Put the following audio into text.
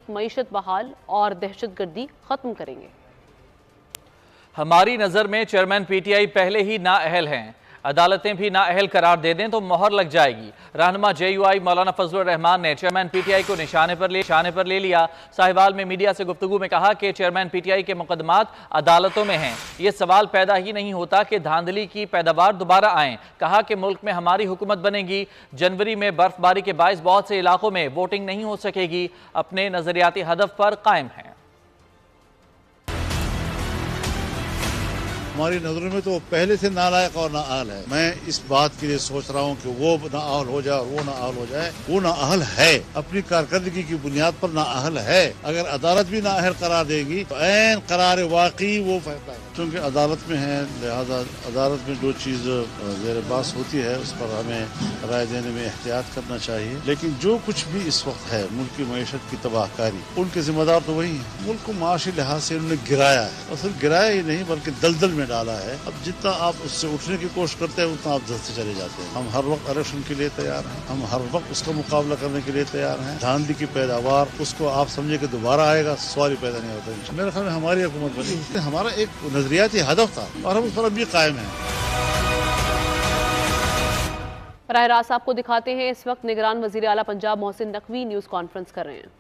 معیشت بحال اور دہشت گردی ختم کریں گے۔ ہماری نظر میں چیئرمین پی ٹی آئی پہلے ہی نااہل ہیں، عدالتیں بھی نااہل قرار دے دیں تو مہر لگ جائے گی۔ رہنما جے یو آئی مولانا فضل الرحمان نے چیئرمین پی ٹی آئی کو نشانے پر لے لیا۔ ساہیوال میں میڈیا سے گفتگو میں کہا کہ چیئرمین پی ٹی آئی کے مقدمات عدالتوں میں ہیں، یہ سوال پیدا ہی نہیں ہوتا کہ دھاندلی کی پیداوار دوبارہ آئیں۔ کہا کہ ملک میں ہماری حکومت بنے گی، جنوری میں برف باری کے باعث بہت سے علاقوں میں ووٹنگ نہیں ہو سکے گی، اپنے نظریاتی ہدف پر قائم ہیں۔ ہماری نظروں میں تو وہ پہلے سے نالائق اور نااہل ہے۔ میں اس بات کے لیے سوچ رہا ہوں کہ وہ نااہل ہو جائے اور وہ نااہل ہو جائے۔ وہ نااہل ہے، اپنی کارکردگی کی بنیاد پر نااہل ہے۔ اگر عدالت بھی نااہل قرار دے گی تو عین قرار واقعی وہ فیصلہ ہے، چونکہ عدالت میں ہے، لہذا عدالت میں جو چیز زیر بحث ہوتی ہے اس پر ہمیں رائے دینے میں احتیاط کرنا چاہیے۔ لیکن جو کچھ بھی اس وقت ہے ملک کی معیشت کی تباہ کاری، ان کے ذمہ دار تو وہی ہیں۔ ملک کو معاشی لحاظ سے انہوں نے گرایا ہے، اور صرف گرایا ہی نہیں بلکہ دلدل میں ڈالا ہے۔ اب جتنا آپ اس سے اٹھنے کی کوشش کرتے ہیں اتنا آپ دھنستے چلے جاتے ہیں۔ ہم ہر وقت الیکشن کے لیے تیار ہیں، ہم ہر وقت اس کا مقابلہ کرنے کے لیے تیار ہیں۔ دھاندلی کی پیداوار اس کو آپ سمجھے کہ دوبارہ آئے گا، سوال ہی پیدا نہیں ہوتا۔ میرے خیال میں ہماری حکومت بنی، ہمارا ایک نظریاتی ہدف تھا اور ہم اس پر ابھی قائم ہیں۔ براہ راست آپ کو دکھاتے ہیں، اس وقت نگران وزیر اعلیٰ پنجاب محسن نقوی نیوز کانفرنس کر رہے ہیں۔